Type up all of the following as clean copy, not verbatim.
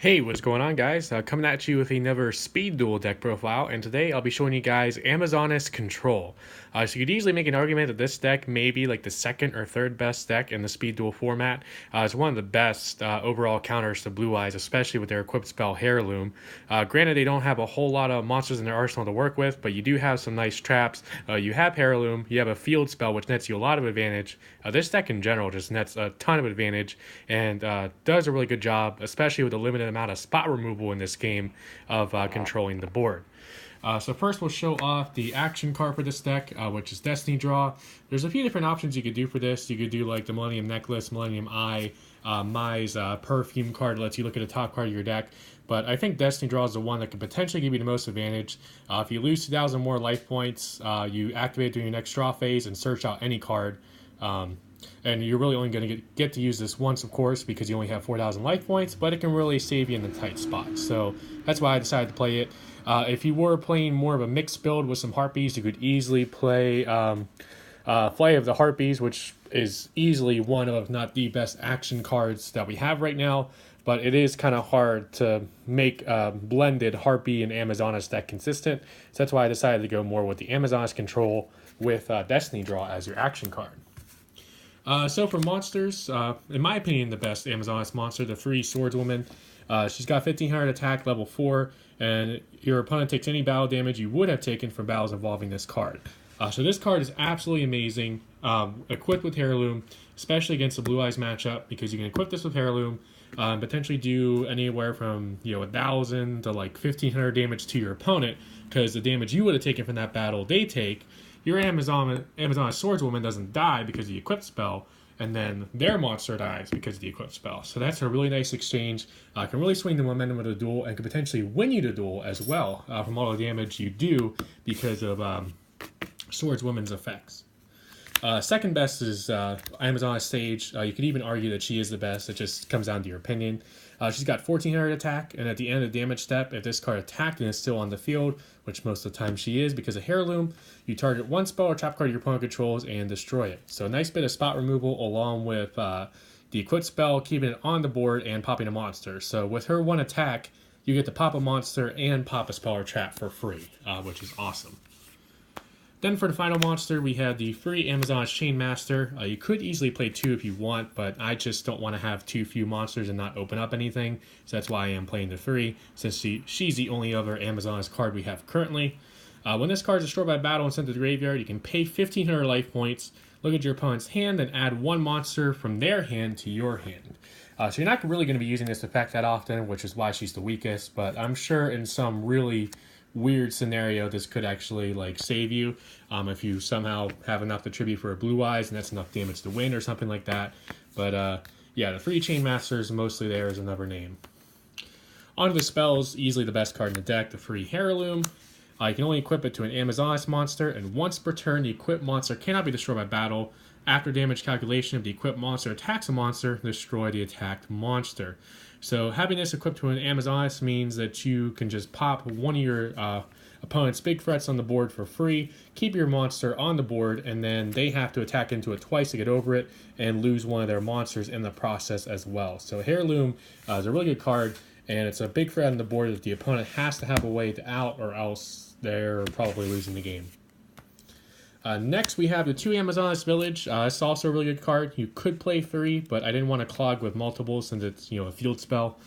Hey, what's going on, guys? Coming at you with another Speed Duel deck profile, and today I'll be showing you guys Amazoness Control. So you could easily make an argument that this deck may be like the second or third best deck in the Speed Duel format. It's one of the best overall counters to Blue Eyes, especially with their equipped spell Heirloom. Granted, they don't have a whole lot of monsters in their arsenal to work with, but you do have some nice traps. You have Heirloom, you have a field spell, which nets you a lot of advantage. This deck in general just nets a ton of advantage and does a really good job, especially with the limited amount of spot removal in this game of controlling the board. So first we'll show off the action card for this deck, which is Destiny Draw. There's a few different options you could do for this. You could do like the Millennium Necklace, Millennium Eye, Mai's Perfume card lets you look at the top card of your deck. But I think Destiny Draw is the one that could potentially give you the most advantage. If you lose 2,000 more life points, you activate during your next draw phase and search out any card. And you're really only going to get to use this once, of course, because you only have 4,000 life points, but it can really save you in the tight spots. So that's why I decided to play it. If you were playing more of a mixed build with some Harpies, you could easily play Flight of the Harpies, which is easily one of, if not the best action cards that we have right now. But it is kind of hard to make blended Harpy and Amazoness deck consistent. So that's why I decided to go more with the Amazoness Control with Destiny Draw as your action card. So for monsters, in my opinion, the best Amazoness monster, the free Swordswoman. She's got 1500 attack, level 4, and your opponent takes any battle damage you would have taken from battles involving this card. So this card is absolutely amazing, equipped with Heirloom, especially against the Blue Eyes matchup, because you can equip this with Heirloom, potentially do anywhere from 1,000 to like 1,500 damage to your opponent, because the damage you would have taken from that battle they take, your Amazon Swordswoman doesn't die because of the equipped spell, and then their monster dies because of the equipped spell. So that's a really nice exchange. Can really swing the momentum of the duel and can potentially win you the duel as well from all the damage you do because of Swordswoman's effects. Second best is Amazoness Sage. You could even argue that she is the best. It just comes down to your opinion. She's got 1,400 attack, and at the end of the damage step, if this card attacked and is still on the field, which most of the time she is because of Heirloom, you target one spell or trap card your opponent controls and destroy it. So a nice bit of spot removal along with the equipped spell, keeping it on the board and popping a monster. So with her one attack, you get to pop a monster and pop a spell or trap for free, which is awesome. Then for the final monster, we have the free Amazoness Chainmaster. You could easily play two if you want, but I just don't want to have too few monsters and not open up anything. So that's why I am playing the three, since she's the only other Amazoness card we have currently. When this card is destroyed by battle and sent to the graveyard, you can pay 1,500 life points, look at your opponent's hand, and add one monster from their hand to your hand. So you're not really going to be using this effect that often, which is why she's the weakest, but I'm sure in some really weird scenario this could actually like save you if you somehow have enough to tribute for a Blue Eyes and that's enough damage to win or something like that. But yeah, the free Chainmaster is mostly there as another name. On to the spells, easily the best card in the deck, the free Heirloom. You can only equip it to an Amazoness monster, and once per turn the equipped monster cannot be destroyed by battle. After damage calculation, if the equipped monster attacks a monster, destroy the attacked monster. So having this equipped to an Amazoness means that you can just pop one of your opponent's big threats on the board for free, keep your monster on the board, and then they have to attack into it twice to get over it and lose one of their monsters in the process as well. So Heirloom is a really good card, and it's a big threat on the board that the opponent has to have a way to out, or else they're probably losing the game. Next, we have the 2 Amazoness Village. It's also a really good card. You could play 3, but I didn't want to clog with multiples since it's a field spell.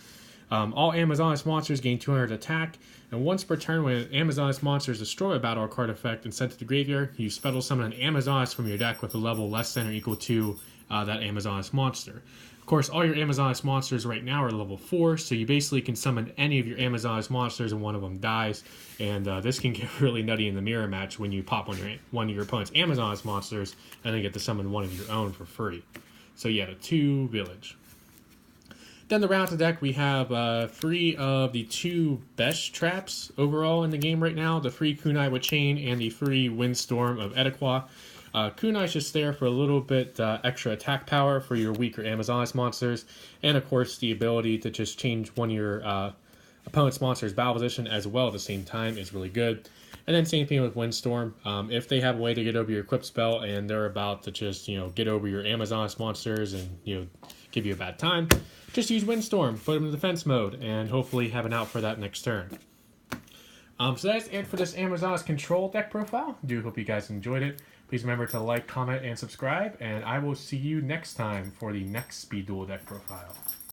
All Amazoness monsters gain 200 attack, and once per turn when an Amazoness monster is destroyed by battle or card effect and sent to the graveyard, you special summon an Amazoness from your deck with a level less than or equal to that Amazoness monster. Of course, all your Amazoness monsters right now are level 4, so you basically can summon any of your Amazoness monsters and one of them dies. And this can get really nutty in the mirror match when you pop one of your opponent's Amazoness monsters and then get to summon one of your own for free. So yeah, the 2 village. Then the round to deck, we have 3 of the 2 best traps overall in the game right now. The free Kunai with Chain and the free Windstorm of Edequa. Kunai is just there for a little bit extra attack power for your weaker Amazoness monsters, and of course the ability to just change one of your opponent's monster's battle position as well at the same time is really good. And then same thing with Windstorm. If they have a way to get over your equip spell and they're about to just, get over your Amazoness monsters and, give you a bad time, just use Windstorm, put them in defense mode, and hopefully have an out for that next turn. So that's it for this Amazoness Control deck profile. I do hope you guys enjoyed it. Please remember to like, comment, and subscribe, and I will see you next time for the next Speed Duel deck profile.